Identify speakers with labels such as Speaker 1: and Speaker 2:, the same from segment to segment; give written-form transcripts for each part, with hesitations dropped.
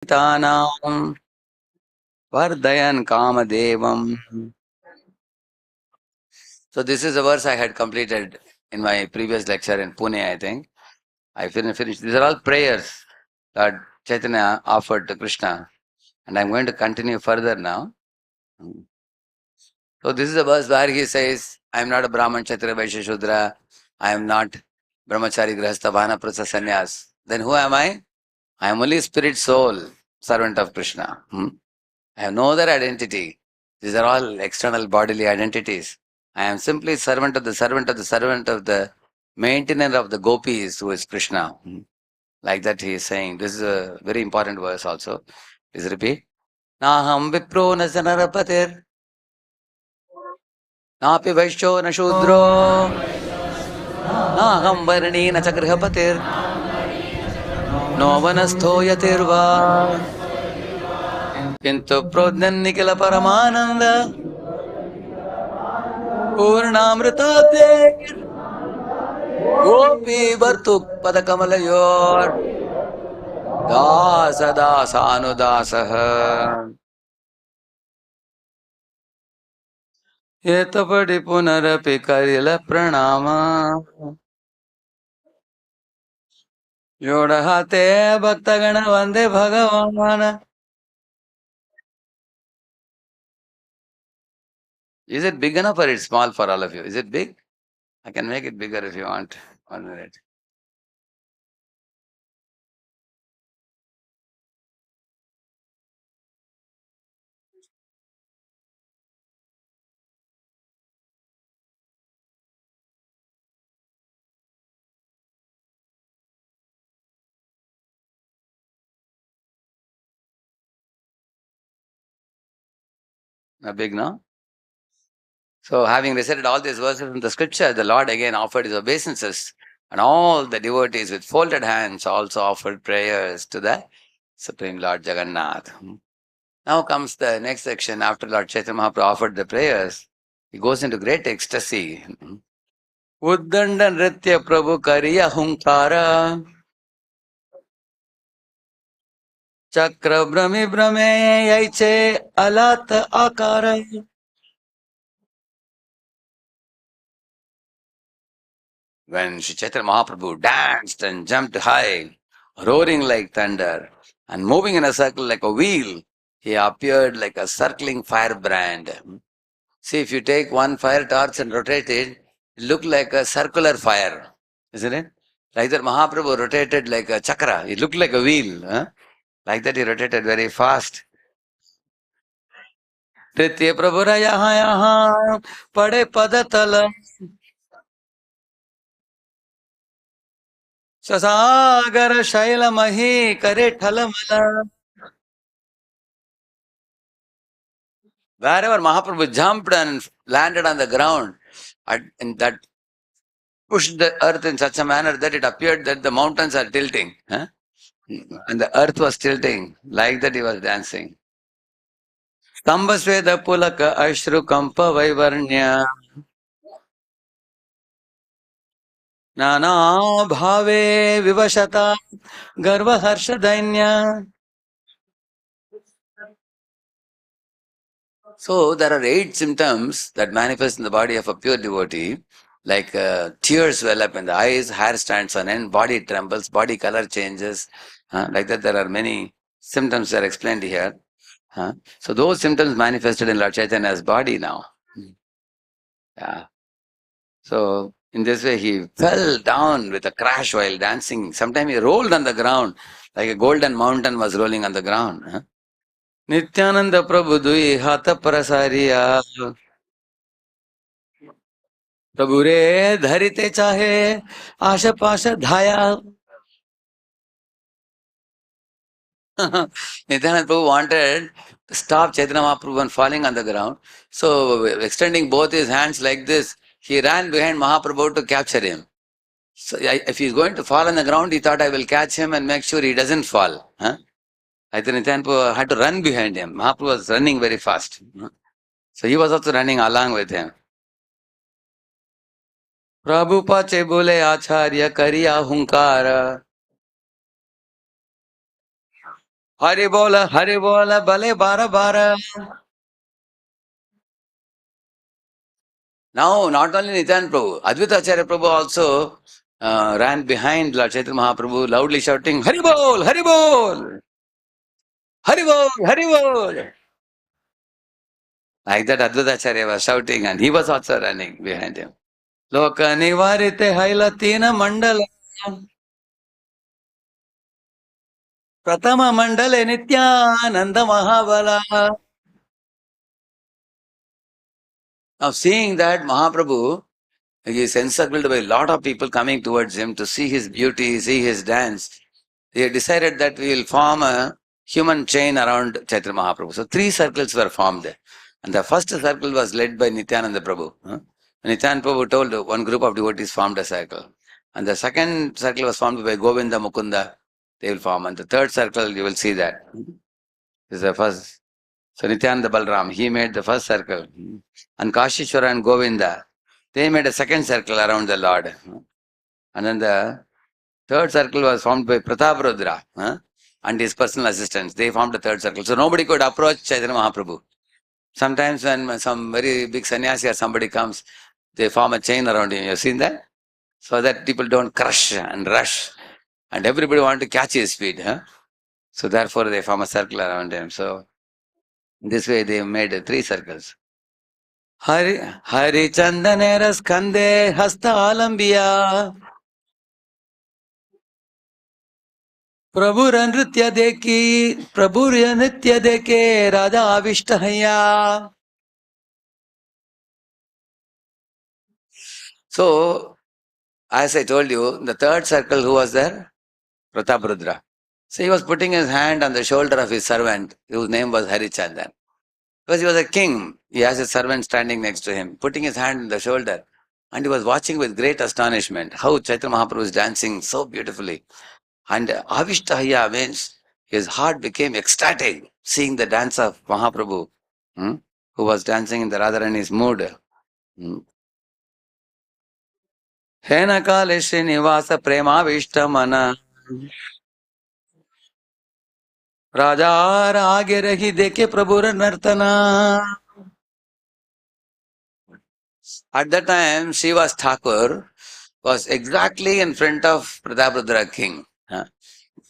Speaker 1: Tanam Vardayan Kamadevam. So this is a verse I had completed in my previous lecture in Pune, I think. I finished. These are all prayers that Chaitanya offered to Krishna. And I'm going to continue further now. So this is a verse where he says, I am not a Brahman, Kshatriya, Vaishya, Shudra. I am not Brahmachari, Grihastha, Vanaprastha, Sannyas. Then who am I? I am only spirit soul, servant of Krishna. I have no other identity. These are all external bodily identities. I am simply servant of the servant of the servant of the maintainer of the gopis, who is Krishna. Like that he is saying. This is a very important verse also. Please repeat. Naham vipro na sanarapatir, napi vaishyo na shudro, naham varni na chagrahapatir, no vanastho yatirva, kintu prodhan nikila paramananda, purnamritatir, gopi vartuk padakamalayur, dasa dasa anudasah. Yetapadi punarapi karila pranama. Yodahate bhaktagana vande bhagavana. Is it big enough or it's small for all of you? Is it big? I can make it bigger if you want. 1 minute. Not big, no? So, having recited all these verses in the scripture, the Lord again offered his obeisances, and all the devotees with folded hands also offered prayers to the Supreme Lord Jagannath. Now comes the next section. After Lord Chaitanya Mahaprabhu offered the prayers, he goes into great ecstasy. Uddanda Nritya Prabhu Kariya Hunkara Chakra Brahmi Brahme Yaiche Alata Akara. When Sri Chaitanya Mahaprabhu danced and jumped high, roaring like thunder, and moving in a circle like a wheel, he appeared like a circling firebrand. See, if you take one fire torch and rotate it, it looked like a circular fire, isn't it? Like that Mahaprabhu rotated like a chakra. It looked like a wheel. Huh? Like that he rotated very fast. Nritya Prabhura yaha yaha pade padatala sasagara shaila mahi kare thalamala. Wherever Mahaprabhu jumped and landed on the ground, and that pushed the earth in such a manner that it appeared that the mountains are tilting. Huh? And the earth was tilting. Like that he was dancing. Stambhasveda pulaka ashru kampa vaivarnya nana bhave vivashata garva harsha dainya. So there are 8 symptoms that manifest in the body of a pure devotee, like tears well up in the eyes, hair stands on end, body trembles, body color changes. Like that, there are many symptoms that are explained here. So those symptoms manifested in Lord Chaitanya's body now. Yeah. So in this way, he fell down with a crash while dancing. Sometimes he rolled on the ground, like a golden mountain was rolling on the ground. Nityananda Prabhu Dui Hata Prasariya Prabhu Re Dharite Chahe Asha Pasha Dhaya. Nityananda Prabhu wanted to stop Chaitanya Mahaprabhu from falling on the ground. So extending both his hands like this, he ran behind Mahaprabhu to capture him. So if he's going to fall on the ground, he thought I will catch him and make sure he doesn't fall. I think Nityananda had to run behind him. Mahaprabhu was running very fast. So he was also running along with him. Prabhu pache bole acharya kariya hunkara. Hari bola, bale bara bara. Now, not only Nityan Prabhu, Advaita Acharya Prabhu also ran behind Lord Chaitanya Mahaprabhu, loudly shouting, Hari bol, Hari bol, Hari bol, Hari bol. Like that, Advaita Acharya was shouting, and he was also running behind him. Loka nivarite hailatina mandala. Pratama mandale nityananda mahabala. Now, seeing that Mahaprabhu, he is encircled by a lot of people coming towards him to see his beauty, see his dance. They decided that we will form a human chain around Chaitanya Mahaprabhu. So three circles were formed. And the first circle was led by Nityananda Prabhu. Nityananda Prabhu told one group of devotees formed a circle. And the second circle was formed by Govinda Mukunda. They will form. And the third circle, you will see that. This is the first. So Nityananda Balram, he made the first circle. And Kashishwara and Govinda, they made a second circle around the Lord. And then the third circle was formed by Pratap Rudra and his personal assistants. They formed a third circle. So nobody could approach Chaitanya Mahaprabhu. Sometimes when some very big sannyasi or somebody comes, they form a chain around him. You've seen that? So that people don't crush and rush. And everybody want to catch his speed. So therefore they form a circle around him. So this way they made three circles. Hari Chandanera Skande Hasta Alambiya. प्रभुर नृत्य देखी प्रभुर नृत्य देखे राजा आविष्ट हैया. So, as I told you, the third circle, who was there? Pratap Rudra. So he was putting his hand on the shoulder of his servant, whose name was Harichandan. Because he was a king, he has a servant standing next to him, putting his hand on the shoulder. And he was watching with great astonishment how Chaitanya Mahaprabhu is dancing so beautifully. And Avishtahaya means his heart became ecstatic seeing the dance of Mahaprabhu, who was dancing in the Radharani's mood. Hmm. Hena kale Srinivasa premavishta mana Raja aage rahi deke Prabhur nartana. At that time, Srivas Thakur was exactly in front of Prataprudra king,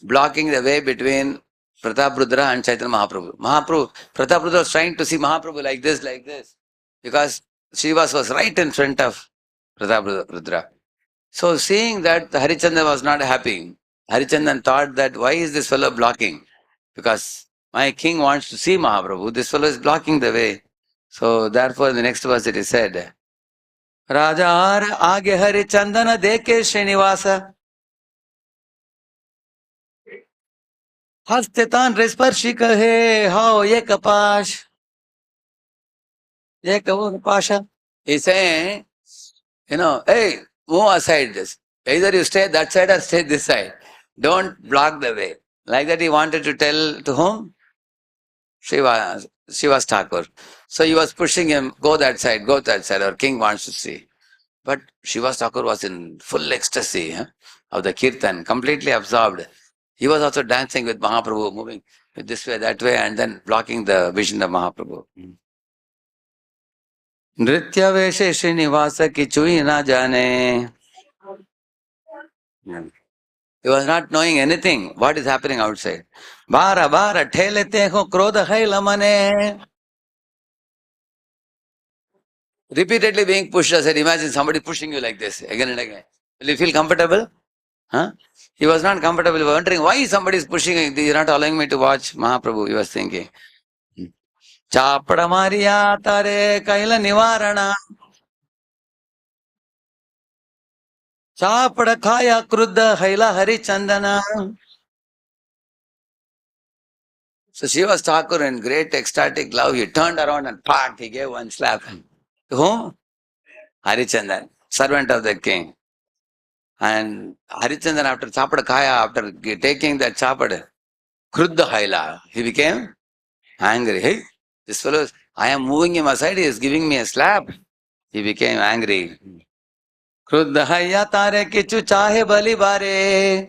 Speaker 1: blocking the way between Prataprudra and Chaitanya Mahaprabhu. Prataprudra was trying to see Mahaprabhu like this, because Srivas was right in front of Prataprudra. So seeing that, Harichandan was not happy. Harichandan thought that why is this fellow blocking? Because my king wants to see Mahaprabhu, this fellow is blocking the way. So therefore the next verse it is said, Rajar aage Harichandana deke Srinivasa हस्तितान स्पर्शी कहे हाओ ये कपाश ये कपाशा. He's saying, hey, move aside this. Either you stay that side or stay this side. Don't block the way. Like that he wanted to tell to whom? Shiva's Thakur. So he was pushing him, go that side, our king wants to see. But Shiva's Thakur was in full ecstasy of the kirtan, completely absorbed. He was also dancing with Mahaprabhu, moving this way, that way, and then blocking the vision of Mahaprabhu. Nritya veshe Srinivasa ki chui na jane. He was not knowing anything, what is happening outside. Bara bara thelete ho krodha hai lamane. Repeatedly being pushed. I said, imagine somebody pushing you like this again and again. Will you feel comfortable? Huh? He was not comfortable, wondering why somebody is pushing me. They are not allowing me to watch Mahaprabhu, he was thinking. Chapada Maria Tare Kaila Nivarana. Chapada Kaya Kruddha Haila Hari Chandana. So Shiva Thakur in great ecstatic love, he turned around and pat, he gave one slap. To whom? Harichandan, servant of the king. And Harichandan after Chapada Kaya, after taking that Chapada, Kruddha Haila, he became angry. Hey, this fellow, I am moving him aside, he is giving me a slap. He became angry. Kruddha Haya Tare Kichu Chahe Bali Bare.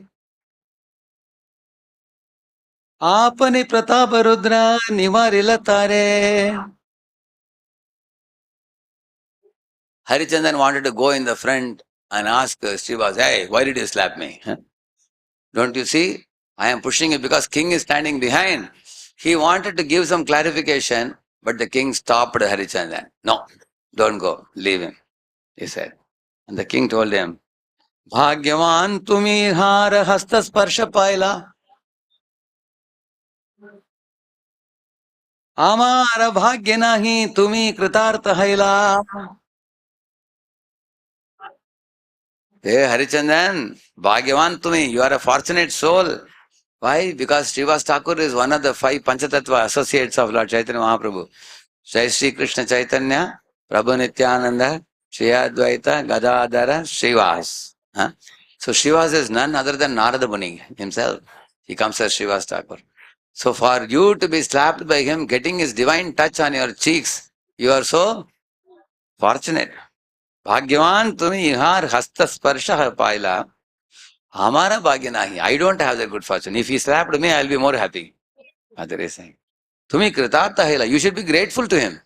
Speaker 1: Apani Pratapa Rudra Nivarila Tare. Harichandan wanted to go in the front and ask Srivas, hey, why did you slap me? Huh? Don't you see? I am pushing it because king is standing behind. He wanted to give some clarification, but the king stopped Harichandan. No, don't go, leave him, he said. And the king told him, भाग्यवान तुम्ही हार हस्तस्पर्श पाहिला आमार भाग्य नाही तुम्ही कृतार्थ हैला. Hey Harichandan, Bhagyavan Tumi, you are a fortunate soul. Why? Because Srivas Thakur is one of the five Panchatattva associates of Lord Chaitanya Mahaprabhu. Jai Sri Krishna Chaitanya, Prabhu Nityananda, Shri Advaita, Gadadhara, Srivas. Huh? So Srivas is none other than Narada Muni himself. He comes as Srivas Thakur. So for you to be slapped by him, getting his divine touch on your cheeks, you are so fortunate. भाग्यवान तुम्ही हार हस्त स्पर्श पाहिला हमारा भाग्य नाही. I don't have the good fortune. If he slapped me, I'll be more happy. Mother is saying. तुम्ही कृतार्थ हैला. You should be grateful to him.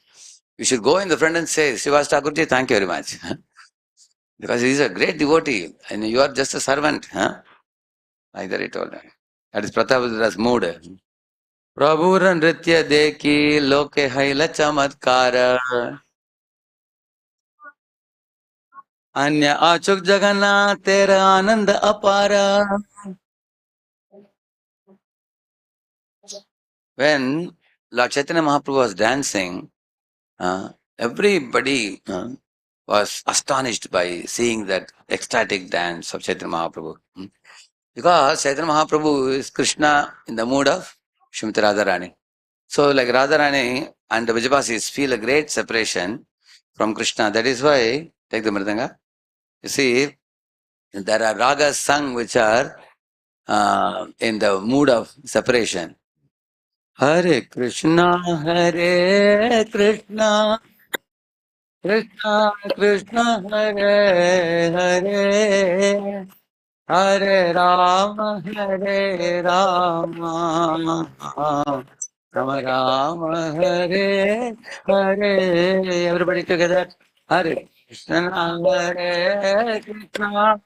Speaker 1: You should go in the front and say, Srivas Thakurji, thank you very much. Because he is a great devotee and you are just a servant. Huh? Like that he told him. That is Prataparudra's mood. प्रभुर नृत्य देखी लोके हैला चमत्कार अन्य अचूक जगन्नाथ तेरा आनंद अपार. When Lord Chaitanya Mahaprabhu was dancing, everybody was astonished by seeing that ecstatic dance of Chaitanya Mahaprabhu. Because Chaitanya Mahaprabhu is Krishna in the mood of Srimati Radharani. So, like Radharani and the Vijayabasis feel a great separation from Krishna. That is why, take the Mridanga, you see, there are ragas sung which are in the mood of separation. Hare Krishna, Hare Krishna, Krishna Krishna, Hare Hare, Hare Rama, Hare Rama, Rama Rama, Hare Hare. Everybody together. Hare Krishna, Hare Krishna.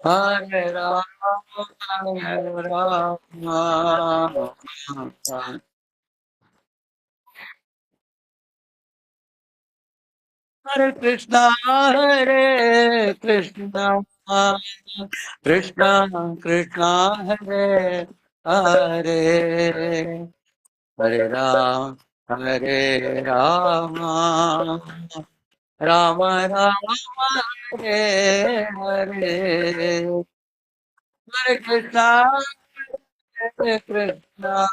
Speaker 1: Hare Rama, Hare Rama. Hare Krishna, Hare Krishna, Krishna Krishna, Hare Hare, Hare Ram, Hare Rama, Rama Rama, Hare Hare, Hare Krishna, Hare Krishna,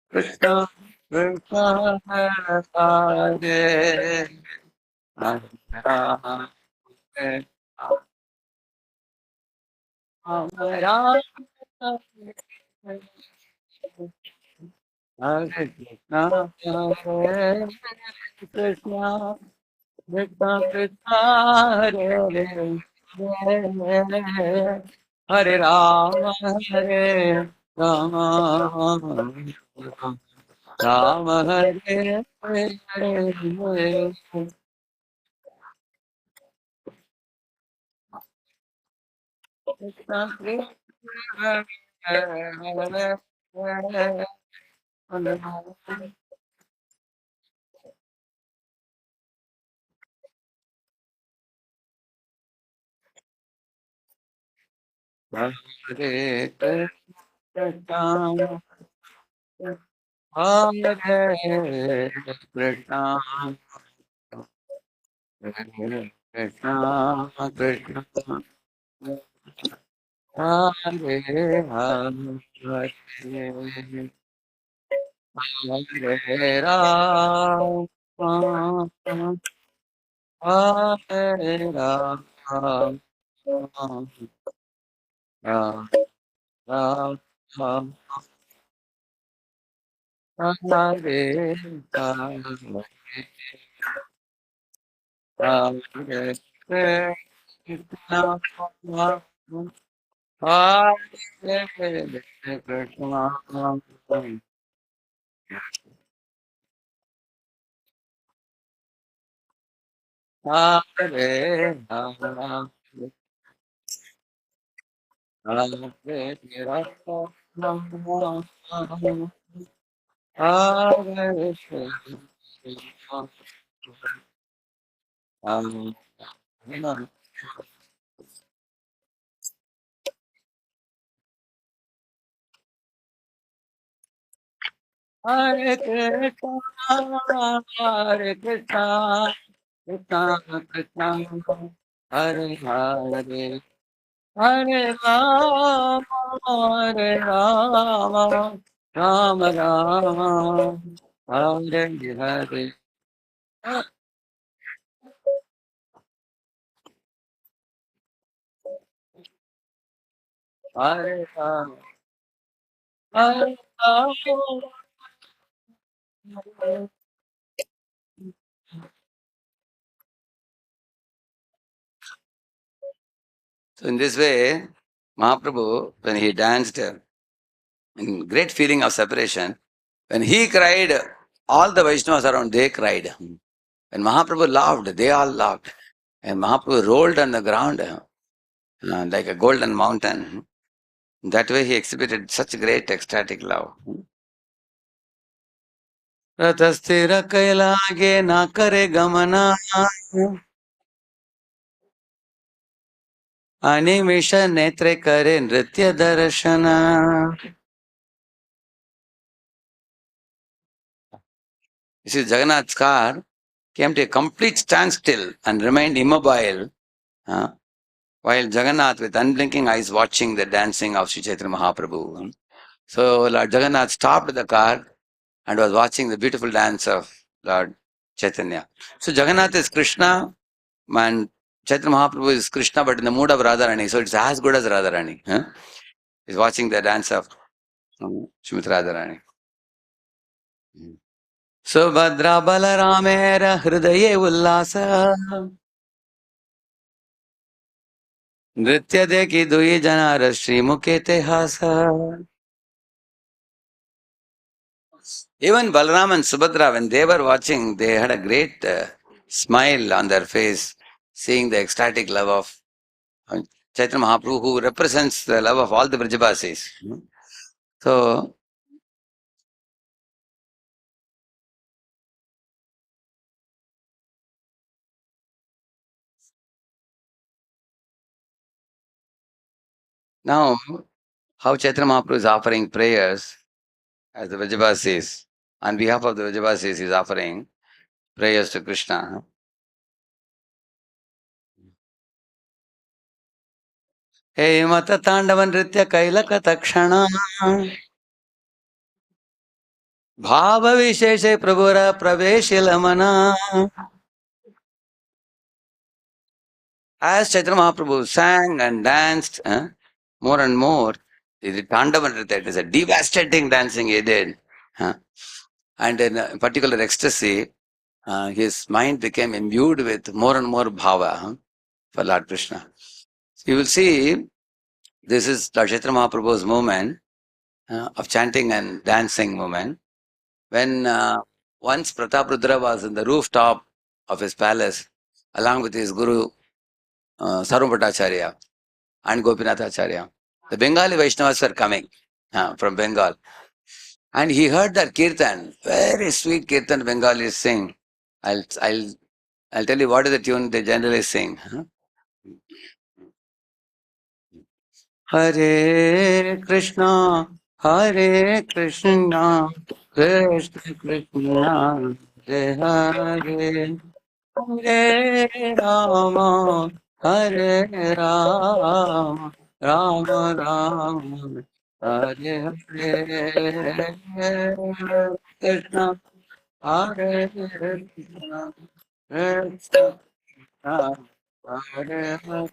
Speaker 1: Krishna Krishna, Hare Hare. Hare Rama, Hare Rama, Hare Krishna, Hare Krishna, Krishna Krishna, Hare Hare, Hare Rama, Hare Rama, Rama Hare Hare. Krishna Krishna, Hare Hare. Hare Krishna, Hare Krishna, Hare Krishna, Krishna, Hare Hare, Hare Rama, Hare Rama, Rama Rama, Hare Hare, Hare Hare. Krishna, Hare Krishna, Hare Rama, Hare Rama, Hare Krishna, Hare Krishna, Hare Krishna, Krishna Krishna, Hare Hare, Hare Rama, Hare Rama, Rama Rama, Hare Hare. Hare Rama, Hare Rama. So in this way, Mahaprabhu, when he danced in great feeling of separation, when he cried, all the Vaishnavas around, they cried. When Mahaprabhu laughed, they all laughed. And Mahaprabhu rolled on the ground like a golden mountain. That way he exhibited such great ecstatic love. रतस्थिर कैलागे न करे गमना अनिमिष नेत्रे करे नृत्य दर्शना. This is Jagannath's car came to a complete standstill and remained immobile uh, while Jagannath with unblinking eyes watching the dancing of Sri Chaitanya Mahaprabhu. So Lord Jagannath stopped the car and was watching the beautiful dance of Lord Chaitanya. So Jagannath is Krishna and Chaitanya Mahaprabhu is Krishna but in the mood of Radharani. So it's as good as Radharani. He's watching the dance of Srimati Radharani. Subhadra बलरामेर हृदये उल्लास नृत्य देखी दुई जनार श्रीमुखे ते हास. Even Balaram and Subhadra, when they were watching, they had a great smile on their face, seeing the ecstatic love of Chaitanya Mahaprabhu, who represents the love of all the Vrajabasis. So, now, how Chaitanya Mahaprabhu is offering prayers as the Vrajabasis, on behalf of the Vrajabasis, he is offering prayers to Krishna. हे मत तांडव नृत्य कैलक तक्षण भाव विशेष प्रभुर प्रवेश लमना. As Chaitanya Mahaprabhu sang and danced more and more, he did Tandava Nritya. It is a devastating dancing he did. And in particular ecstasy, his mind became imbued with more and more bhava for Lord Krishna. You will see, this is Lord Chaitanya Mahaprabhu's movement of chanting and dancing movement. When once Prataprudra was in the rooftop of his palace, along with his guru Sarvabhattacharya and Gopinathacharya, the Bengali Vaishnavas were coming from Bengal. And he heard that kirtan, very sweet kirtan Bengalis sing. I'll, I'll, I'll tell you what is the tune they generally sing. Hare Krishna, Hare Krishna, Krishna Krishna, Hare Hare, Hare Rama, Hare Rama, Rama Rama, Hare Hare, Krishna, Hare Krishna, Krishna, Hare Hare.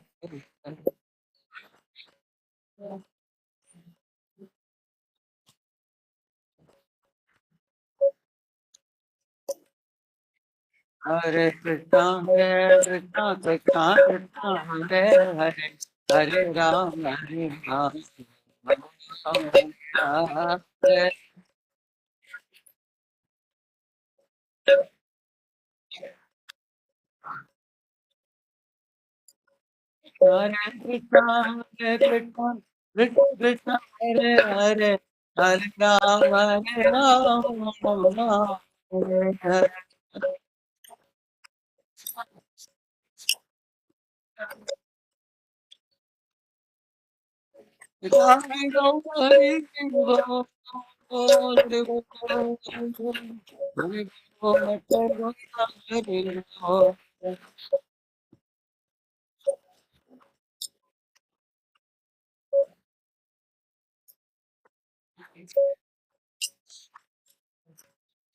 Speaker 1: Hare Krishna, Hare Krishna, Krishna Krishna, Hare Hare, Hare Ram, Hare Ram, Ram Ram, Hare Hare Krishna, Hare Krishna, Krishna Krishna, Hare Hare, Hare Ram, Hare Ram, Ram Ram, Hare Hare.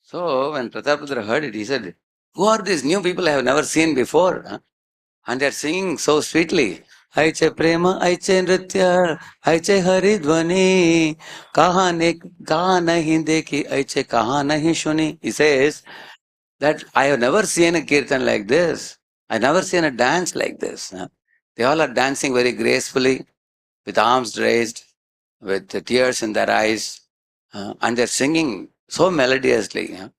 Speaker 1: So when Pratapadra heard it, he said, "Who are these new people I have never seen before?" Huh? And they're singing so sweetly. Aiche prema, aiche nritya, aiche haridvani, kaha ne kaha nahi dekhi, aiche kaha nahi shuni. He says that I have never seen a kirtan like this. I never seen a dance like this. Huh? They all are dancing very gracefully, with arms raised, with the tears in their eyes, and they're singing so melodiously. Huh?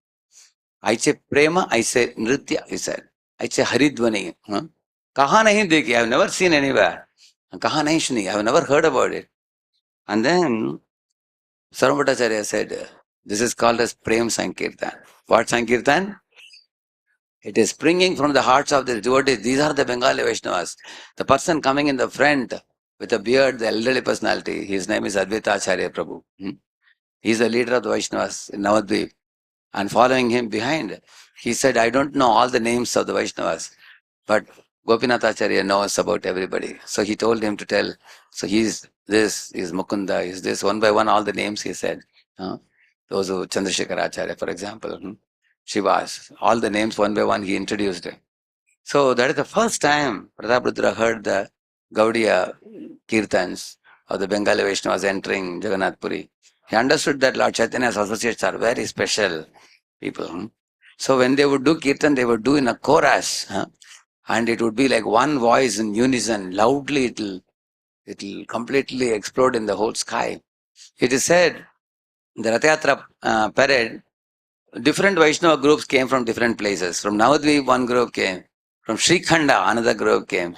Speaker 1: Aiche prema, aiche nritya, he said. Aiche haridvani. Huh? Kaha nahi dekhi, I have never seen anywhere. Kaha nahi shuni, I have never heard about it. And then Sarvabhattacharya said, this is called as Prem Sankirtan. What Sankirtan? It is springing from the hearts of the devotees. These are the Bengali Vaishnavas. The person coming in the front with a beard, the elderly personality, his name is Advaita Acharya Prabhu. He is the leader of the Vaishnavas in Navadvip. And following him behind, he said, I don't know all the names of the Vaishnavas, but Gopinath Acharya knows about everybody. So he told him to tell. So he's this, he's Mukunda, he's this. One by one, all the names he said. Huh? Those who Chandrasekhar Acharya, for example, Shivas, all the names one by one he introduced. So that is the first time Prataprudra heard the Gaudiya Kirtans of the Bengali Vaishnavas entering Jagannath Puri. He understood that Lord Chaitanya's associates are very special people. So when they would do Kirtan, they would do in a chorus. And it would be like one voice in unison, loudly it'll completely explode in the whole sky. It is said, the Rath Yatra parade, different Vaishnava groups came from different places. From Navadvip, one group came. From Srikhanda, another group came.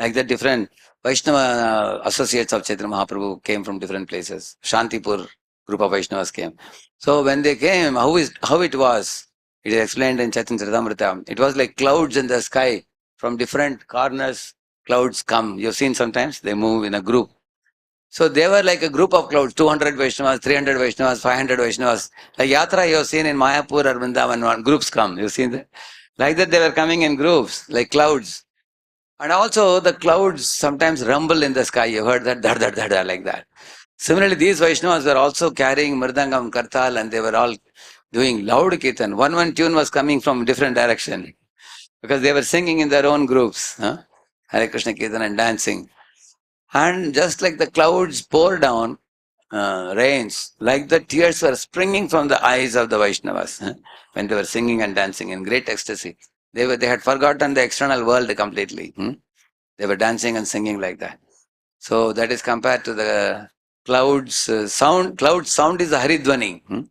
Speaker 1: Like that, different Vaishnava associates of Chaitanya Mahaprabhu came from different places. Shantipur group of Vaishnavas came. So when they came, how it was? It is explained in Chaitanya Charitamrita. It was like clouds in the sky. From different corners, clouds come. You've seen sometimes they move in a group. So they were like a group of clouds, 200 Vaishnavas, 300 Vaishnavas, 500 Vaishnavas. Like Yatra you've seen in Mayapur or Vrindavan, groups come. You've seen that? Like that they were coming in groups, like clouds. And also the clouds sometimes rumble in the sky. You heard that, like that. Similarly, these Vaishnavas were also carrying Mridangam, Kartal, and they were all doing loud kirtan. One tune was coming from different direction because they were singing in their own groups. Hare Krishna Kirtan and dancing. And just like the clouds pour down, rains, like the tears were springing from the eyes of the Vaishnavas when they were singing and dancing in great ecstasy. They had forgotten the external world completely. They were dancing and singing like that. So that is compared to the clouds sound. Clouds sound is the Haridvani,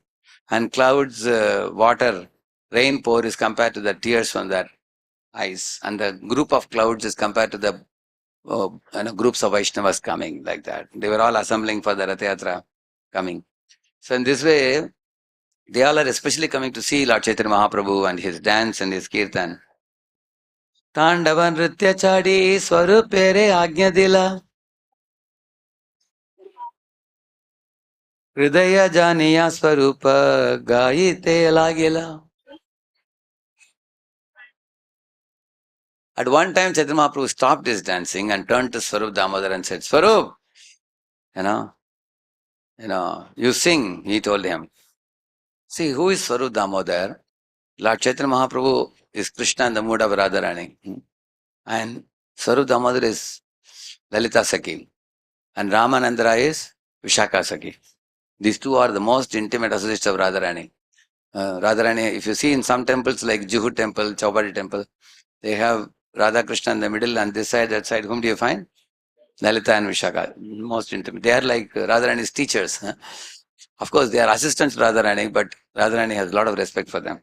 Speaker 1: and clouds water rain pour is compared to the tears from their eyes, and the group of clouds is compared to the groups of Vaishnavas coming like that. They were all assembling for the Rath Yatra coming. So in this way, they all are especially coming to see Lord Chaitanya Mahaprabhu and his dance and his kirtan. ತಾಂಡವ ನೃತ್ಯ ಚಾಡಿ ಸ್ವರೂಪೇರೆ ಆಜ್ಞೆ ದಿಲ ಹೃದಯ ಜಾನಿಯ ಸ್ವರೂಪ ಗಾಯಿತೆ ಲಾಗಿಲ. At one time, Chaitanya Mahaprabhu stopped his dancing and turned to Swarup Damodar and said, Swarup, you know, you sing, he told him. See, who is Swarup Damodar? Lord Chaitanya Mahaprabhu is Krishna in the mood of Radharani. And Swarup Damodar is Lalita Sakhi. And Ramanandra is Vishaka Sakhi. These two are the most intimate associates of Radharani. Radharani, if you see in some temples like Juhu temple, Chaupadi temple, they have Radha Krishna in the middle, and this side, that side, whom do you find? Lalita and Vishaka, most intimate. They are like Radharani's teachers. Huh? Of course, they are assistants to Radharani, but Radharani has a lot of respect for them.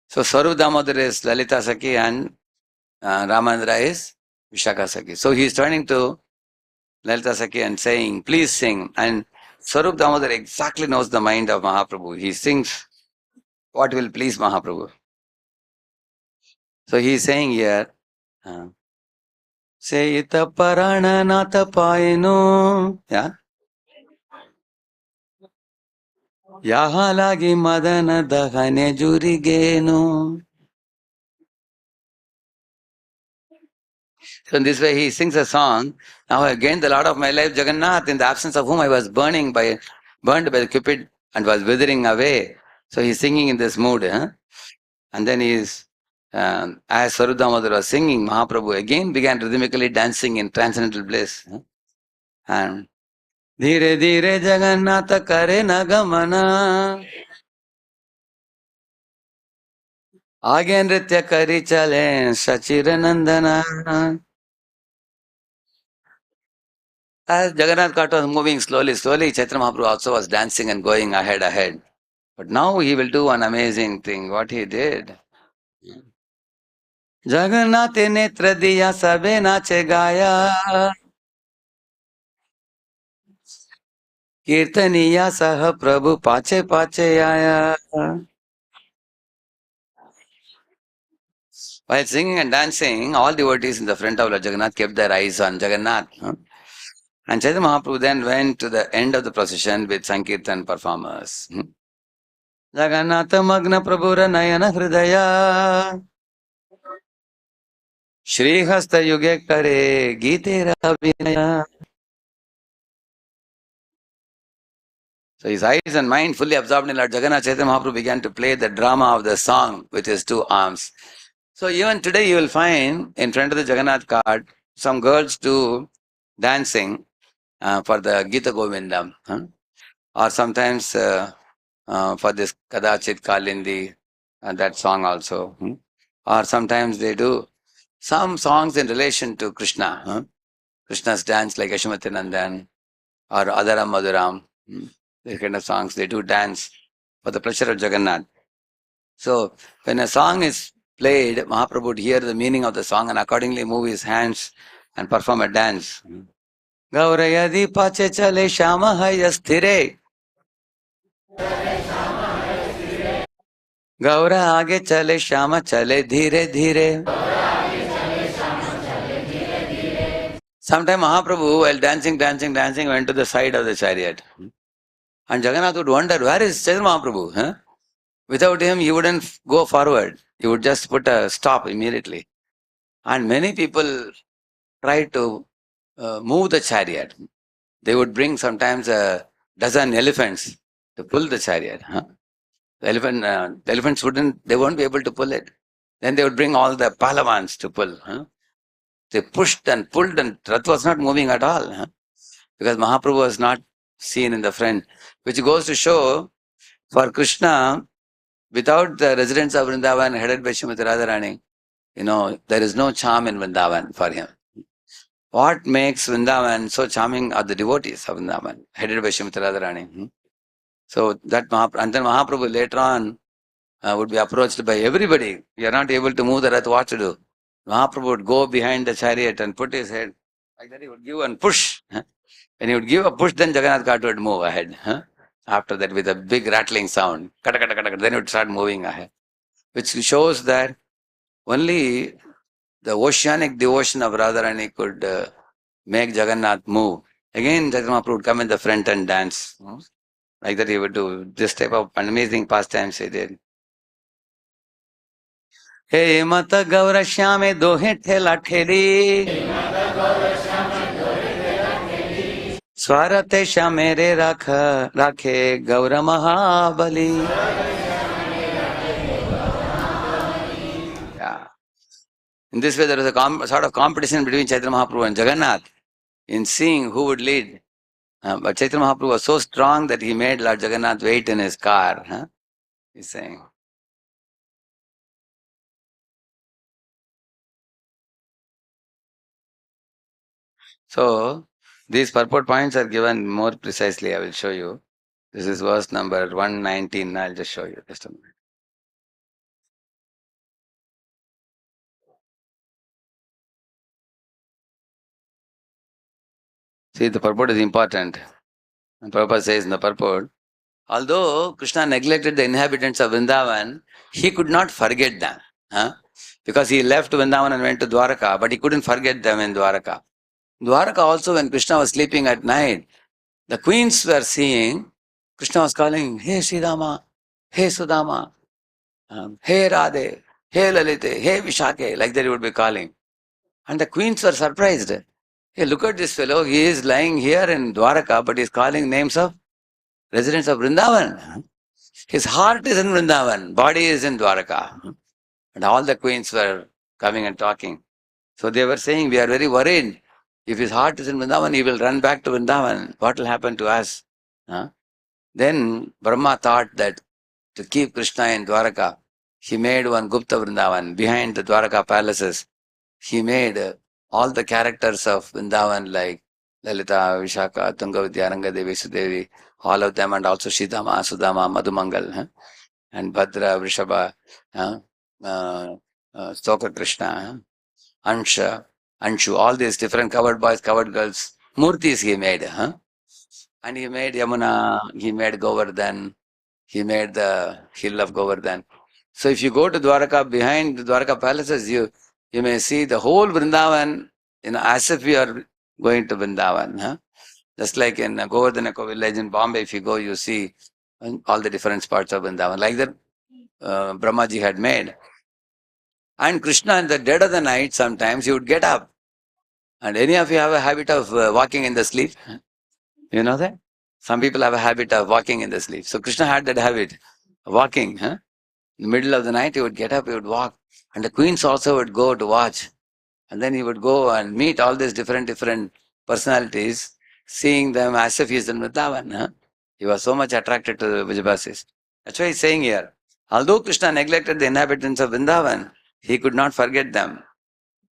Speaker 1: So Swarup Damodar is Lalita Saki and Ramandra is Vishaka Saki. So he is turning to Lalita Saki and saying, please sing. And Swarup Damodar exactly knows the mind of Mahaprabhu. He sings what will please Mahaprabhu. So he is saying here, uh, Seyita Parana Nata Paino. Yeah. Yahalagi Madana Dahane Jurigeno. So in this way he sings a song. Now I gained the Lord of my life, Jagannath, in the absence of whom I was burned by the Cupid and was withering away. So he's singing in this mood. Huh? And then he's, as Sarudamodar was singing, Mahaprabhu again began rhythmically dancing in transcendental bliss. Huh? And Dhire Dhire Jagannatha Kare Nagamana Age Nritya Kari Chale Sachiranandana. As Jagannath Kat was moving slowly, Chaitanya Mahaprabhu also was dancing and going ahead. But now he will do an amazing thing. What he did. Jagannath netra diya sabe nache gaya. Kirtaniya saha Prabhu pache pache aya. While singing and dancing, all devotees in the front of Lord Jagannath kept their eyes on Jagannath. And Chaitanya Mahaprabhu then went to the end of the procession with Sankirtan performers. Jagannatha Magna Prabhura Nayana Hridaya Shri Hasta Yuge Kare Gite Ravinaya. So his eyes and mind fully absorbed in Lord Jagannath, Chaitanya Mahaprabhu began to play the drama of the song with his two arms. So even today you will find in front of the Jagannath cart some girls do dancing for the Gita Govindam. Or sometimes for this Kadachit Kalindi, that song also. Or sometimes they do some songs in relation to Krishna. Krishna's dance like Yashamati Nandan or Adaram Madhuram. These kind of songs, they do dance for the pleasure of Jagannath. So when a song is played, Mahaprabhu would hear the meaning of the song and accordingly move his hands and perform a dance. Gaurayadi pache chale shama hayasthire. Gaura aage chale shama chale dhire dhire. Sometime Mahaprabhu, while dancing, went to the side of the chariot. And Jagannath would wonder, where is Chaitanya Mahaprabhu? Huh? Without him, he wouldn't go forward. He would just put a stop immediately. And many people tried to move the chariot. They would bring sometimes a dozen elephants to pull the chariot. Huh? The elephants they won't be able to pull it. Then they would bring all the palavans to pull. Huh? They pushed and pulled and Rath was not moving at all. Huh? Because Mahaprabhu was not seen in the front. Which goes to show, for Krishna, without the residents of Vrindavan headed by Srimati Radharani, there is no charm in Vrindavan for him. What makes Vrindavan so charming are the devotees of Vrindavan, headed by Srimati Radharani. So that and then Mahaprabhu later on would be approached by everybody. You are not able to move the Rath, what to do? Mahaprabhu would go behind the chariot and put his head, like that he would give and push. When he would give a push, then Jagannath Cart would move ahead. After that, with a big rattling sound, kata, kata, kata, then it would start moving ahead. Which shows that only the oceanic devotion of Radharani could make Jagannath move. Again, Chaitanya Mahaprabhu would come in the front and dance. Like that he would do this type of amazing pastimes he did. Hey Mata Gaura Shyame Dohe Thela Theli Swarate Shamere Rakhe Gaura Mahabali. Yeah. In this way, there was a sort of competition between Chaitanya Mahaprabhu and Jagannath in seeing who would lead. But Chaitanya Mahaprabhu was so strong that he made Lord Jagannath wait in his car. He's saying. So these purport points are given more precisely. I will show you. This is verse number 119. I'll just show you just a minute. See, the purport is important. The purpose says in the purport, although Krishna neglected the inhabitants of Vrindavan, he could not forget them. Huh? Because he left Vrindavan and went to Dwaraka, but he couldn't forget them in Dwaraka. Dwaraka also, when Krishna was sleeping at night, the queens were seeing Krishna was calling, Hey Sridama, Hey Sudama, Hey Radhe, Hey Lalite, Hey Vishake, like that he would be calling. And the queens were surprised. Hey, look at this fellow, he is lying here in Dwaraka, but he is calling names of residents of Vrindavan. His heart is in Vrindavan, body is in Dwaraka. And all the queens were coming and talking. So they were saying, we are very worried. If his heart is in Vrindavan, he will run back to Vrindavan. What will happen to us? Huh? Then Brahma thought that to keep Krishna in Dwaraka, he made one Gupta Vrindavan behind the Dwaraka palaces. He made all the characters of Vrindavan like Lalita, Vishaka, Tungavidya, Rangadevi, Sudevi, all of them, and also Shidama, Sudama, Madhumangal, and Bhadra, Vrishabha, uh, uh, Stoka Krishna, Ansha, Anshu, all these different covered boys, covered girls, murtis he made. And he made Yamuna, he made Govardhan, he made the hill of Govardhan. So if you go to Dwaraka, behind the Dwaraka palaces, you may see the whole Vrindavan, as if you are going to Vrindavan. Just like in Govardhanako village in Bombay, if you go, you see all the different parts of Vrindavan. Like that, Brahmaji had made. And Krishna, in the dead of the night, sometimes he would get up. And any of you have a habit of walking in the sleep? You know that? Some people have a habit of walking in the sleep. So Krishna had that habit, walking. In the middle of the night, he would get up, he would walk. And the queens also would go to watch. And then he would go and meet all these different personalities, seeing them as if he is in Vrindavan. He was so much attracted to the Vijayabasis. That's why he's saying here, although Krishna neglected the inhabitants of Vrindavan, he could not forget them.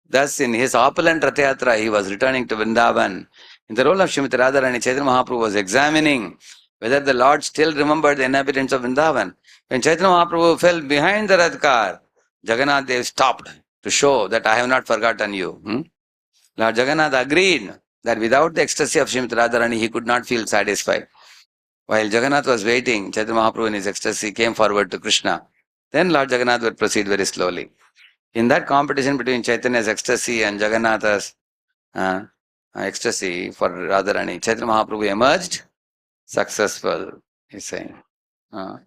Speaker 1: Thus, in his opulent Rathayatra, he was returning to Vrindavan. In the role of Srimati Radharani, Chaitanya Mahaprabhu was examining whether the Lord still remembered the inhabitants of Vrindavan. When Chaitanya Mahaprabhu fell behind the Rath car, Jagannath Dev stopped to show that I have not forgotten you. Lord Jagannath agreed that without the ecstasy of Srimati Radharani, he could not feel satisfied. While Jagannath was waiting, Chaitanya Mahaprabhu in his ecstasy came forward to Krishna. Then Lord Jagannath would proceed very slowly. In that competition between Chaitanya's ecstasy and Jagannatha's ecstasy for Radharani, Chaitanya Mahaprabhu emerged successful, he's saying. Uh,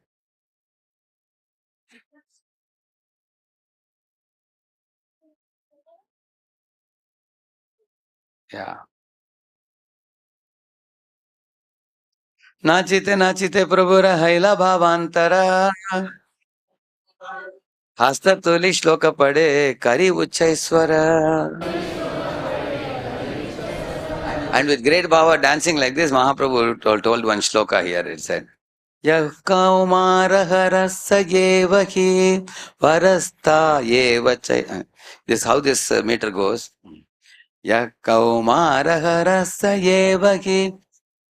Speaker 1: yeah. नाचिते नाचिते प्रभुर हैला भावांतरा हस्ततुली श्लोक पड़े करी उच्चैश्वर. And with great bhava dancing like this, Mahaprabhu told one shloka here. It said, Yah kaumarahara yeva hi varasta yeva chay. This is how this meter goes. Yah kaumarahara yeva hi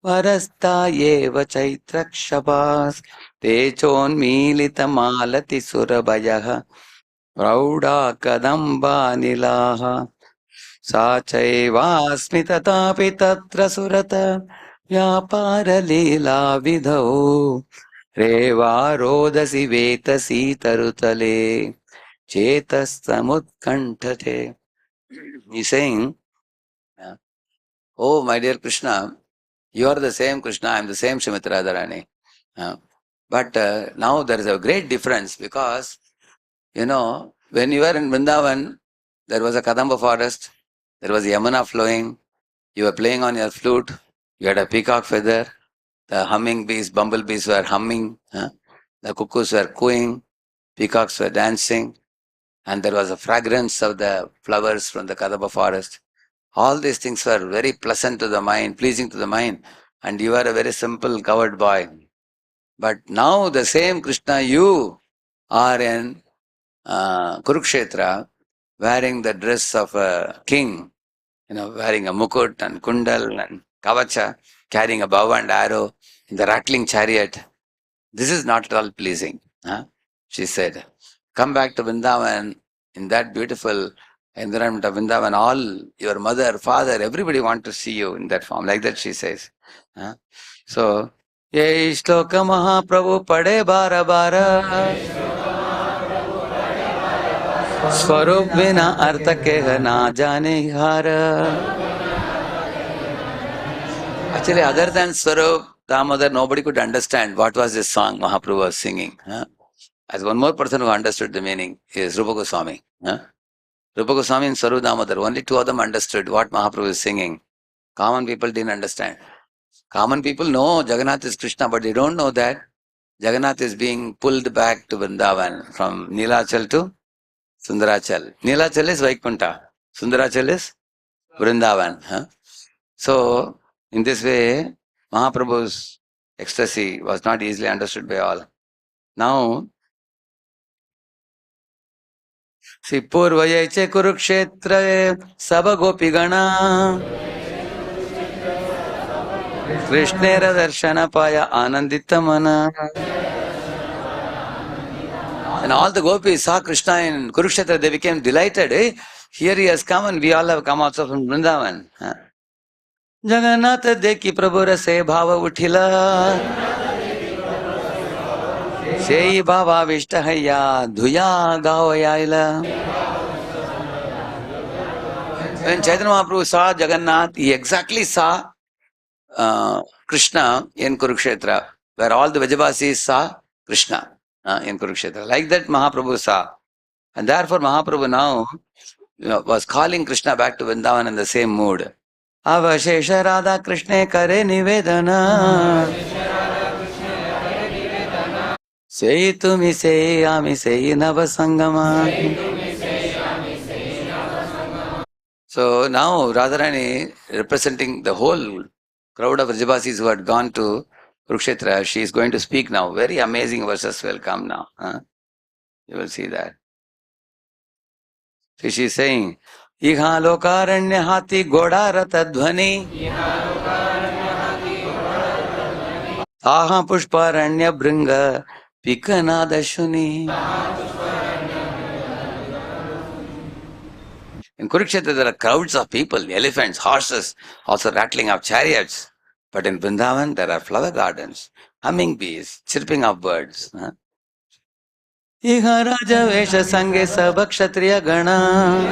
Speaker 1: varasta yeva chaitrakshabas techonmilita malati surabhayah prauda kadamba nilaha. सा चैवास्मि तथापि तत्र सुरत व्यापारलीला विधौ रेवा रोदसी वेतसी तरुतले चेतस्तमुत्कण्ठते. He's saying, oh my dear Krishna, you are the same Krishna, I am the same Srimati Radharani. But now there is a great difference because, when you were in Vrindavan, there was a Kadamba forest, there was Yamuna flowing, you were playing on your flute, you had a peacock feather, the humming bees, bumblebees were humming, the cuckoos were cooing, peacocks were dancing, and there was a fragrance of the flowers from the Kadamba forest. All these things were very pleasant to the mind, pleasing to the mind, and you are a very simple coward boy. But now the same Krishna, you are in Kurukshetra, wearing the dress of a king, wearing a mukut and kundal and kavacha, carrying a bow and arrow in the rattling chariot. This is not at all pleasing. Huh? She said, come back to Vrindavan in that beautiful environment of Vrindavan. All your mother, father, everybody want to see you in that form. Like that she says. Huh? So, Ye shloka Mahaprabhu pade bara bara Swarup vina artha keh na jane hara. Actually, other than Swarup, Damodar, nobody could understand what was this song Mahaprabhu was singing. Huh? As one more person who understood the meaning is Rupa Goswami. Huh? Rupa Goswami and Swarup Damodar, only two of them understood what Mahaprabhu is singing. Common people didn't understand. Common people know Jagannath is Krishna, but they don't know that Jagannath is being pulled back to Vrindavan from Nilachal to Sundarachal. Nilachal is Vaikunta. Sundarachal is Vrindavan. Huh? So, in this way, Mahaprabhu's ecstasy was not easily understood by all. Now, see, Purvayeche Kurukshetra Saba Gopigana Krishnera Darshana Paya Anandita Mana. And all the gopis saw Krishna in Kurukshetra, they became delighted. Eh? Here he has come and we all have come also from Vrindavan. Huh? Jagannath deki Prabhu se bhava uthila sei bhava vishtahaya dhuya gavayaila. When Chaitanya Mahaprabhu saw Jagannath, he exactly saw Krishna in Kurukshetra, where all the Vajavasis saw Krishna in Kurukshetra. Like that Mahaprabhu saw. And therefore Mahaprabhu now was calling Krishna back to Vrindavan in the same mood. Avashesha Radha Krishna kare nivedana Sei tumi sei ami sei navasangama. So now Radharani, representing the whole crowd of Vrajavasis who had gone to Kurukshetra, she is going to speak now. Very amazing verses will come now. Huh? You will see that. So she is saying, Iha lokaranya hati goda rata dhvani Aha pushparanya bringa pikanada shuni. In Kurukshetra, there are crowds of people, elephants, horses, also rattling of chariots. But in Vrindavan, there are flower gardens, humming bees, chirping of birds. Iha Raja Vesha Sange Sabha Kshatriya Gana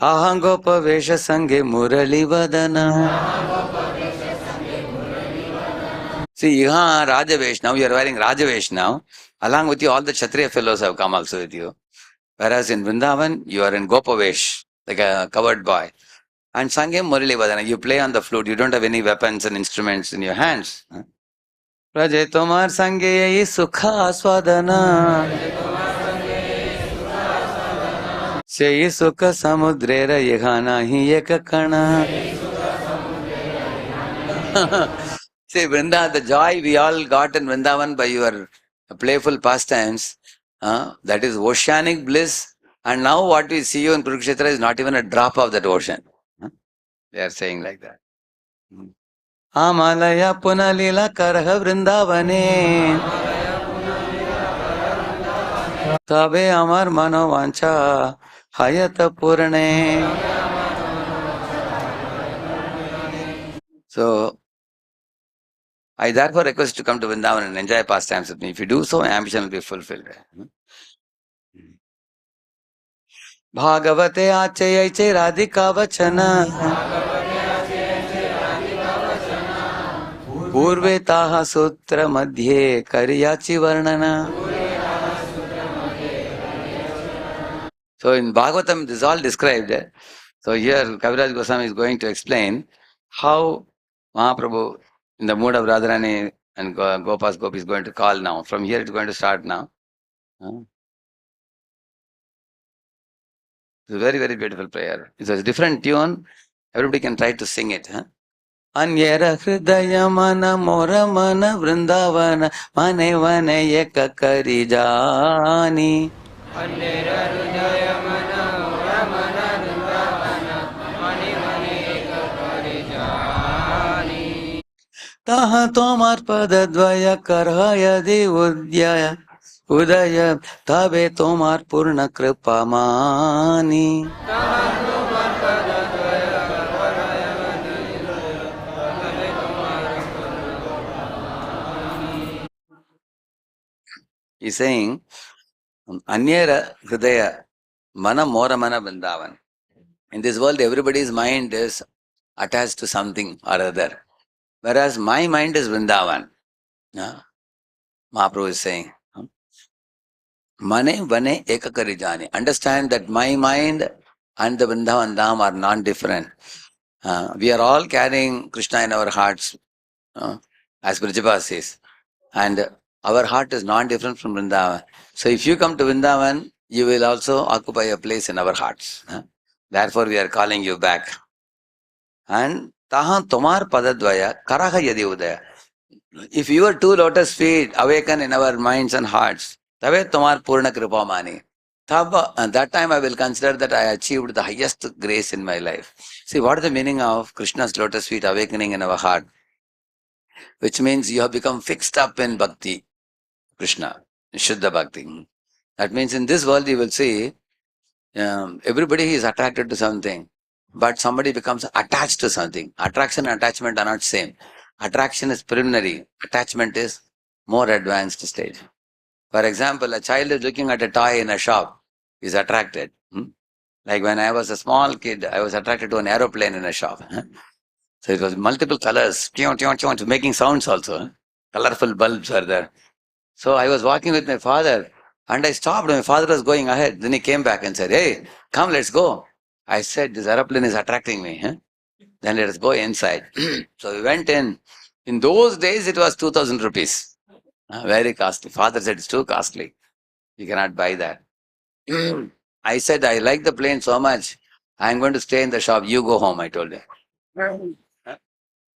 Speaker 1: Aham Gopa Vesha Sange Murali Vadana. See, Iha Raja Vesh, now you are wearing Raja Vesh now. Along with you, all the Kshatriya fellows have come also with you. Whereas in Vrindavan, you are in Gopavesh, like a covered boy. And Sangam Murali Vadana, you play on the flute, you don't have any weapons and instruments in your hands. Raje Tomar Sange Sukha Swadana Sei Sukha Samudrera Yehana Hiyekakana. See, Vrinda, the joy we all got in Vrindavan by your playful pastimes, that is oceanic bliss. And now what we see you in Kurukshetra is not even a drop of that ocean. They are saying like that. Amalaya Punalila Karha Vrindavane Tabe Amar Manovancha Hayata Purane. So, I therefore request you to come to Vrindavan and enjoy pastimes with me. If you do so, my ambition will be fulfilled. Bhagavate Achayaiche Radhika Vachana Purve Taha Sutra Madhye Kariyachi Varnana. So in Bhagavatam, this is all described. So here Kaviraj Goswami is going to explain how Mahaprabhu, in the mood of Radharani and Gopas Gopi, is going to call now. From here it's going to start now. It's a very, very beautiful prayer. It's a different tune. Everybody can try to sing it. Anyera hridaya mana mora mana vrindavana mane vane yeka karijani. Anyera hridaya mana mora mana তাহা তোমার পদদ্বয় করহ यदि উদয় উদয় তবে তোমার পূর্ণ কৃপা মানি He's saying, Anyera Hridaya, Mana Mora Mana Vrindavan. In this world, everybody's mind is attached to something or other. Whereas my mind is Vrindavan. Yeah? Mahaprabhu is saying, Mane Vane Ekakari Jani. Understand that my mind and the Vrindavan Dham are non-different. We are all carrying Krishna in our hearts, as Brajabha says. And our heart is non-different from Vrindavan. So if you come to Vrindavan, you will also occupy a place in our hearts. Therefore, we are calling you back. And Taha Tomar Padadvaya Karaha Yadi Udaya. If your two lotus feet awaken in our minds and hearts, Tave Tomar Purna Kripa Mani. And that time I will consider that I achieved the highest grace in my life. See, what is the meaning of Krishna's lotus feet awakening in our heart? Which means you have become fixed up in bhakti, Krishna, Shuddha Bhakti. That means in this world you will see everybody is attracted to something, but somebody becomes attached to something. Attraction and attachment are not same. Attraction is preliminary. Attachment is more advanced stage. For example, a child is looking at a toy in a shop, is attracted. Like when I was a small kid, I was attracted to an aeroplane in a shop. So it was multiple colors, making sounds also. Colorful bulbs are there. So I was walking with my father and I stopped. My father was going ahead. Then he came back and said, "Hey, come, let's go." I said, "This aeroplane is attracting me. Then let us go inside." So we went in. In those days, it was 2000 rupees. Very costly. Father said, "It's too costly. You cannot buy that." I said, "I like the plane so much. I'm going to stay in the shop. You go home," I told him.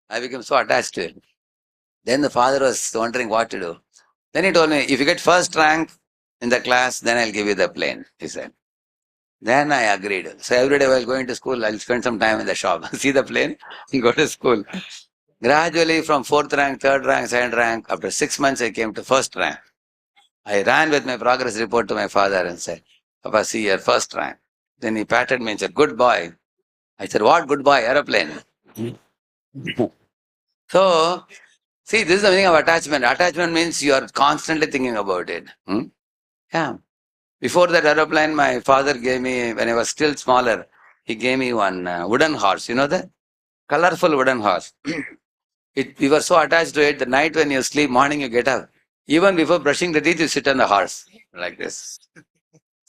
Speaker 1: I became so attached to it. Then the father was wondering what to do. Then he told me, "If you get first rank in the class, then I'll give you the plane," he said. Then I agreed. So every day while going to school, I'll spend some time in the shop. See the plane, go to school. Gradually from fourth rank, third rank, second rank, after 6 months I came to first rank. I ran with my progress report to my father and said, "Papa, see your first rank." Then he patted me and said, "Good boy." I said, "What good boy? Aeroplane." So, see, this is the meaning of attachment. Attachment means you are constantly thinking about it. Yeah. Before that aeroplane, my father gave me, when I was still smaller, he gave me one wooden horse. You know that? Colorful wooden horse. We were so attached to it, the night when you sleep, morning you get up. Even before brushing the teeth, you sit on the horse like this.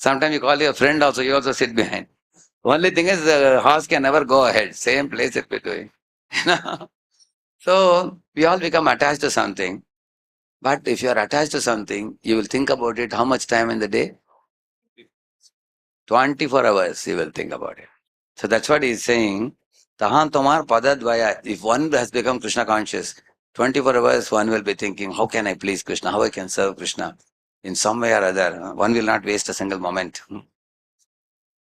Speaker 1: Sometimes you call your friend also, you also sit behind. Only thing is the horse can never go ahead. Same place it will be doing. You know? So we all become attached to something. But if you are attached to something, you will think about it how much time in the day? 24 hours you will think about it. So that's what he's saying. Tahan tomar padadvaya. If one has become Krishna conscious, 24 hours one will be thinking, how can I please Krishna? How I can serve Krishna? In some way or other. One will not waste a single moment.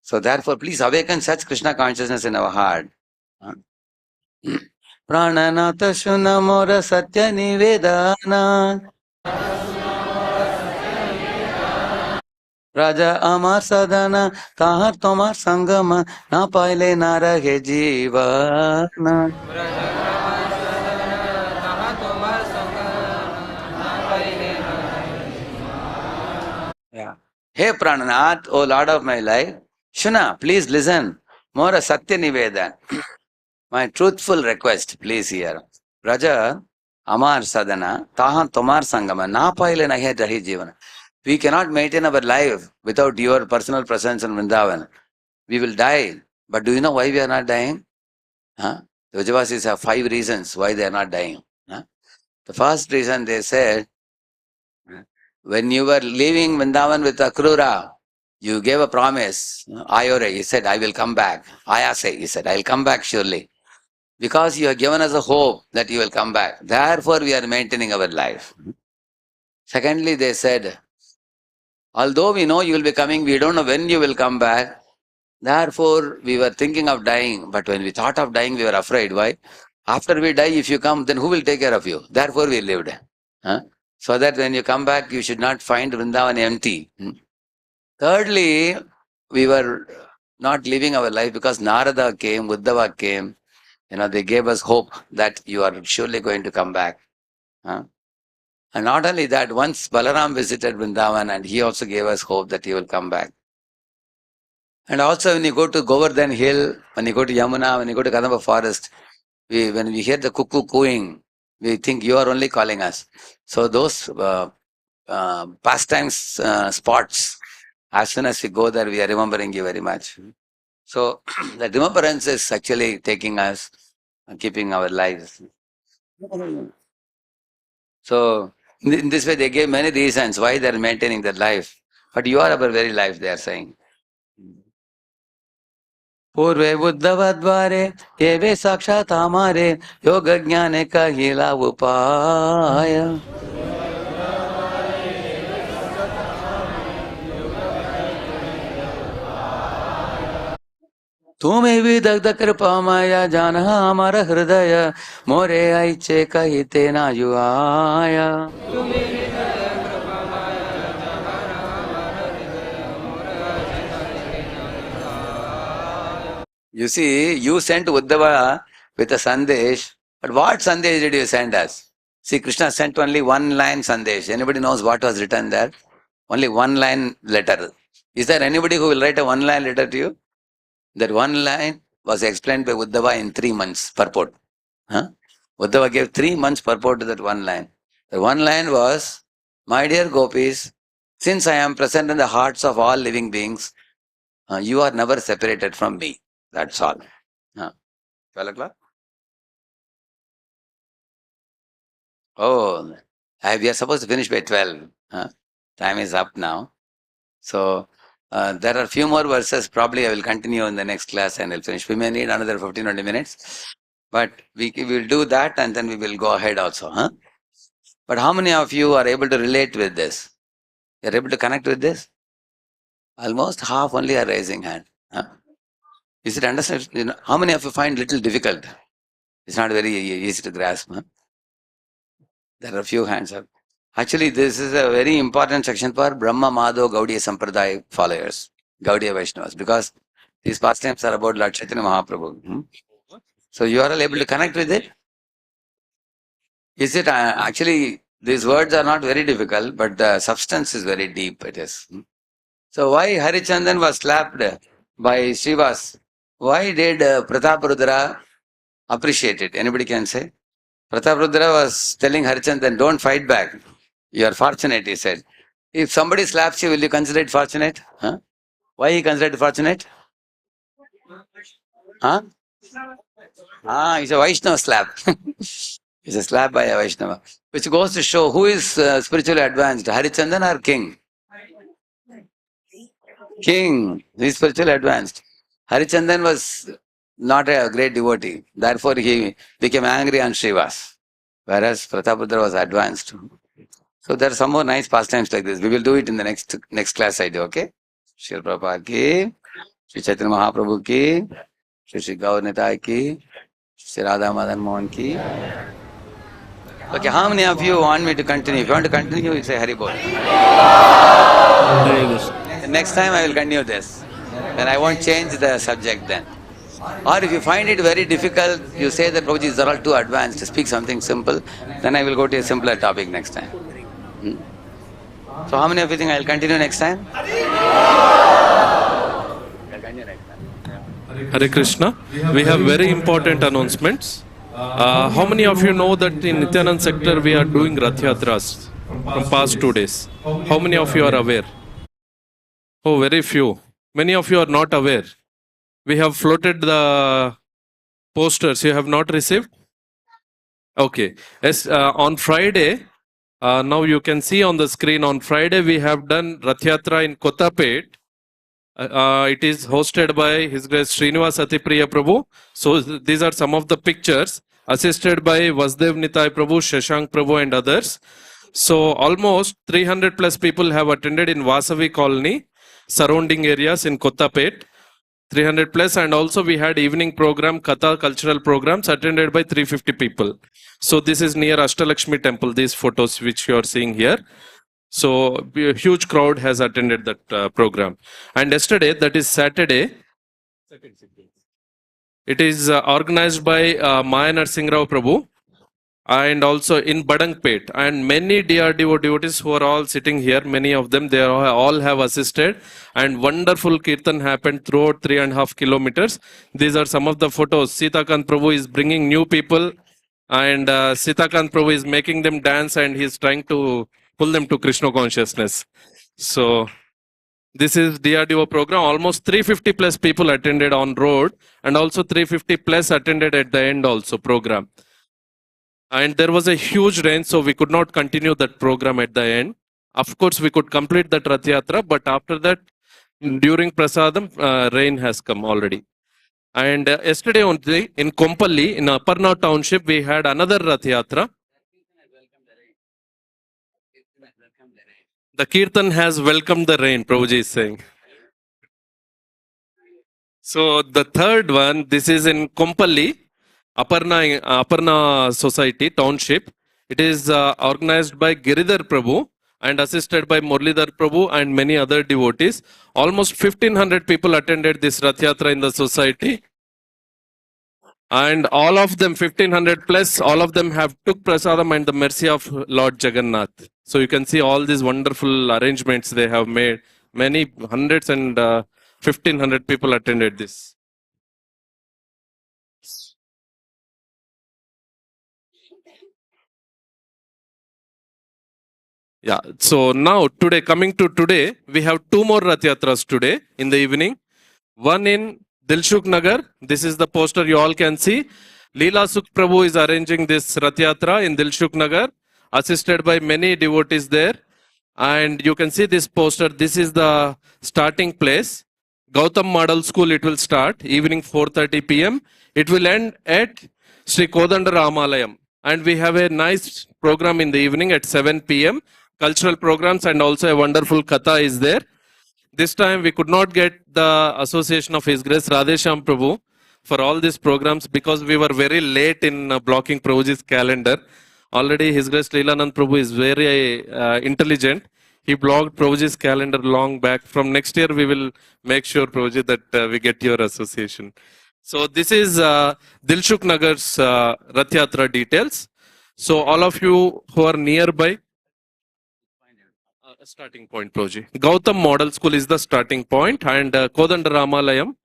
Speaker 1: So therefore, please awaken such Krishna consciousness in our heart. Prananata shunamora satya nivedana. রাজা আমার সাধনা তাহার তোমার সঙ্গম না পাইলে না রাখে জীবন Hey Prananath, O Lord of my life, Shuna, please listen. More a Satya Nivedan. My truthful request, please hear. Raja, Amar Sadhana, Taha Tomar Sangama, Na Paile Nahe Jahi Jivana. We cannot maintain our life without your personal presence in Vrindavan. We will die. But do you know why we are not dying? The Vajavasis have 5 reasons why they are not dying. The first reason they said, when you were leaving Vrindavan with Akrura, you gave a promise. Ayore, he said, I will come back. Ayase, he said, I will come back surely. Because you have given us a hope that you will come back. Therefore, we are maintaining our life. Secondly, they said, although we know you will be coming, we don't know when you will come back. Therefore, we were thinking of dying. But when we thought of dying, we were afraid. Why? After we die, if you come, then who will take care of you? Therefore we lived. Huh? So that when you come back, you should not find Vrindavan empty. Thirdly, we were not living our life because Narada came, Uddhava came. They gave us hope that you are surely going to come back. Huh? And not only that, once Balaram visited Vrindavan and he also gave us hope that he will come back. And also when you go to Govardhan Hill, when you go to Yamuna, when you go to Kadamba forest, when we hear the cuckoo cooing, we think you are only calling us. So those pastimes spots, as soon as we go there, we are remembering you very much. So the remembrance is actually taking us, keeping our lives. So in this way, they gave many reasons why they are maintaining their life. But you are our very life, they are saying. पूर्वे बुद्धवद्वारे ये वे साक्षात हमारे योग ज्ञान कहिला उपाय तुम्हें भी दग्ध कृपा माया जान हमारा हृदय मोरे ऐचे कहिते ना युआया. You see, you sent Uddhava with a Sandesh, but what Sandesh did you send us? See, Krishna sent only one line Sandesh. Anybody knows what was written there? Only one line letter. Is there anybody who will write a one line letter to you? That one line was explained by Uddhava in 3 months purport. Huh? Uddhava gave 3 months purport to that one line. The one line was, my dear gopis, since I am present in the hearts of all living beings, you are never separated from me. That's all. 12 o'clock? Oh, we are supposed to finish by 12. Time is up now. So, there are a few more verses. Probably I will continue in the next class and I'll finish. We may need another 15-20 minutes. But we will do that and then we will go ahead also. But how many of you are able to relate with this? You are able to connect with this? Almost half only are raising hand. Is it understood? How many of you find little difficult? It's not very easy to grasp. There are a few hands up. Actually, this is a very important section for Brahma Madhav Gaudiya Sampradaya followers, Gaudiya Vaishnavas, because these pastimes are about Lord Chaitanya Mahaprabhu. So you are all able to connect with it? Is it actually, these words are not very difficult, but the substance is very deep, it is. So why Harichandan was slapped by Srivas? Why did Prataparudra appreciate it? Anybody can say? Prataparudra was telling Harichandan, don't fight back. You are fortunate, he said. If somebody slaps you, will you consider it fortunate? Why he considered it fortunate? It's a Vaishnava slap. It's a slap by a Vaishnava. Which goes to show who is spiritually advanced, Harichandan or king? King. He is spiritually advanced. Harichandan was not a great devotee. Therefore, he became angry on Srivas. Whereas Prataparudra was advanced. So there are some more nice pastimes like this. We will do it in the next class I do, okay? Shri Prabhupada ki, Shri Chaitanya Mahaprabhu ki, Shri Gaur Nitai ki, Shri Radha Madan Mohan ki. Okay, how many of you want me to continue? If you want to continue, you say Hari Bol. Next time I will continue this. Then I won't change the subject then. Or if you find it very difficult, you say that Prabhuji is all too advanced, speak something simple, then I will go to a simpler topic next time. So how many of you think I will continue next time?
Speaker 2: Hare Krishna. We have very important announcements. How many of you know that in Nityanand sector we are doing Rath Yatras from past 2 days? How many of you are aware? Oh, very few. Many of you are not aware. We have floated the posters. You have not received? Okay. Yes, on Friday, now you can see on the screen, on Friday we have done Rath Yatra in Kottapet. It is hosted by His Grace Srinivas Atipriya Prabhu. So these are some of the pictures, assisted by Vasdev Nitai Prabhu, Shashank Prabhu and others. So almost 300 plus people have attended in Vasavi Colony, surrounding areas in Kottapet. 300 plus, and also we had evening program, Katha cultural programs attended by 350 people. So this is near Ashtalakshmi temple, these photos which you are seeing here. So a huge crowd has attended that program. And yesterday, that is Saturday, it is organized by Maya Narsingh Rao Prabhu, and also in Badangpet, and many DRDO devotees who are all sitting here, many of them, they all have assisted, and wonderful kirtan happened throughout 3.5 kilometers. These are some of the photos. Sitakant Prabhu is bringing new people, and Sitakant Prabhu is making them dance, and he's trying to pull them to Krishna consciousness. So this is DRDO program. Almost 350 plus people attended on road, and also 350 plus attended at the end also program. And there was a huge rain, so we could not continue that program at the end. Of course, we could complete that Rath Yatra, but after that, during Prasadam, rain has come already. And yesterday only in Kompalli, in Aparna township, we had another Rath Yatra. The Kirtan has welcomed the rain, Prabhuji is saying. So the third one, this is in Kompalli, Aparna Society Township. It is organized by Giridhar Prabhu and assisted by Murlidhar Prabhu and many other devotees. Almost 1500 people attended this Rath Yatra in the society. And all of them, 1500 plus, all of them have took prasadam and the mercy of Lord Jagannath. So you can see all these wonderful arrangements they have made. Many hundreds and 1500 people attended this. Yeah. So now today, coming to today, we have two more Rath Yatras today in the evening. One in Dilshuk Nagar. This is the poster you all can see. Leela Sukh Prabhu is arranging this Rath Yatra in Dilshuk Nagar, assisted by many devotees there. And you can see this poster. This is the starting place. Gautam Model School, it will start evening 4:30 p.m. It will end at Sri Kodanda Ramalayam. And we have a nice program in the evening at 7 p.m. Cultural programs and also a wonderful katha is there. This time we could not get the association of His Grace Radheshyam Prabhu for all these programs because we were very late in blocking Prabhuji's calendar. Already His Grace Leelanand Prabhu is very intelligent. He blocked Prabhuji's calendar long back. From next year, we will make sure, Prabhuji, that we get your association. So this is Dilshuk Nagar's Rath Yatra details. So all of you who are nearby, starting point, Prabhuji. Gautam Model School is the starting point, and Kodanda Ramalayam,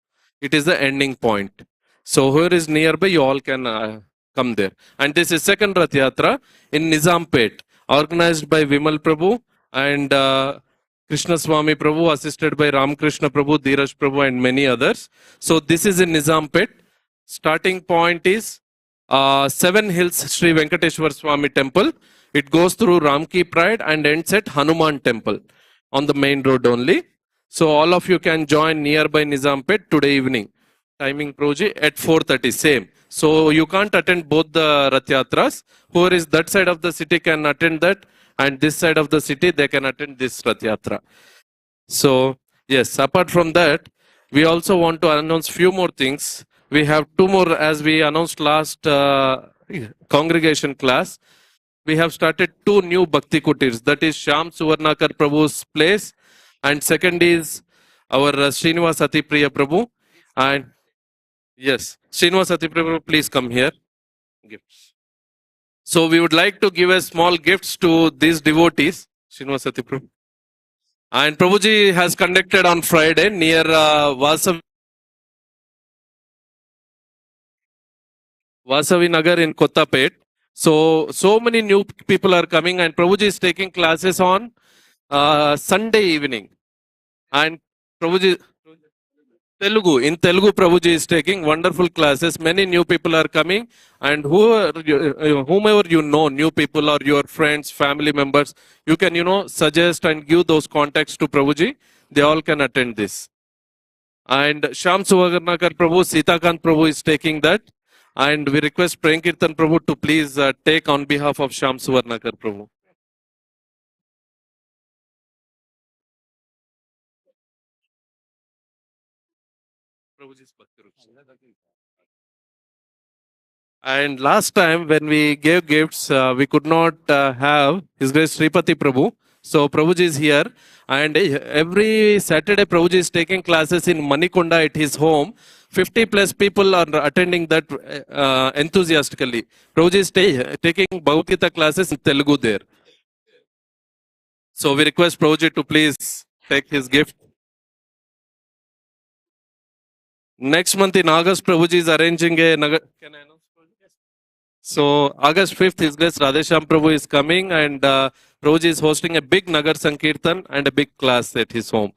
Speaker 2: it is the ending point. So whoever is nearby, you all can come there. And this is second Rath Yatra in Nizampet, organized by Vimal Prabhu and Krishna Swami Prabhu, assisted by Ramakrishna Prabhu, Dheeraj Prabhu, and many others. So this is in Nizampet. Starting point is Seven Hills Sri Venkateshwar Swami Temple. It goes through Ramki Pride and ends at Hanuman Temple on the main road only. So all of you can join nearby Nizampet today evening. Timing Proji at 4:30, same. So you can't attend both the Rath Yatras. Whoever is that side of the city can attend that, and this side of the city they can attend this Rath Yatra. So yes, apart from that, we also want to announce few more things. We have two more, as we announced last congregation class. We have started two new Bhakti Kutirs. That is Shyam Suvarnakar Prabhu's place, and second is our Srinivas Atipriya Prabhu. And yes, Srinivas Atipriya Prabhu, please come here. Gifts. So we would like to give a small gifts to these devotees. Srinivas Atipriya Prabhu. And Prabhuji has conducted on Friday near Vasavi Nagar in Kottapet. So many new people are coming, and Prabhuji is taking classes on Sunday evening. And Prabhuji, in Telugu, Prabhuji is taking wonderful classes. Many new people are coming, and whomever you know, new people or your friends, family members, you can, suggest and give those contacts to Prabhuji. They all can attend this. And Shyam Suvarnakar Prabhu, Sitakant Prabhu is taking that. And we request Prankirtan Prabhu to please take on behalf of Shyam Suvarnakar Prabhu. And last time when we gave gifts, we could not have His Grace Sripati Prabhu. So Prabhuji is here. And every Saturday, Prabhuji is taking classes in Manikonda at his home. 50 plus people are attending that enthusiastically. Prabhuji is taking Bhagavad Gita classes in Telugu there. So we request Prabhuji to please take his gift. Next month in August, Prabhuji is arranging a Nagar. Can I announce? So August 5th, His Grace Radheshyam Prabhu is coming, and Prabhuji is hosting a big Nagar Sankirtan and a big class at his home.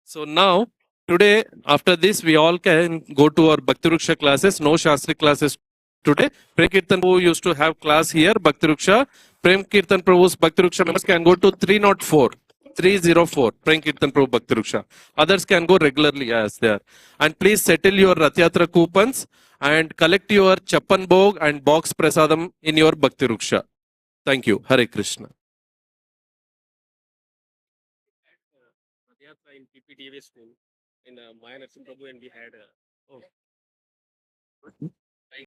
Speaker 2: So now, today, after this, we all can go to our Bhakti Ruksha classes, no Shastri classes today. Prem Kirtan Prabhu used to have class here, Bhakti Ruksha. Prem Kirtan Prabhu's Bhakti Ruksha members can go to 304. 304 Prem Kirtan Prabhu Bhakti Ruksha. Others can go regularly as they are. And please settle your Rath Yatra coupons and collect your Chappan Bhog and box prasadam in your Bhakti Ruksha. Thank you. Hare Krishna. In PPTV school in Maya Narsim Prabhu, and we had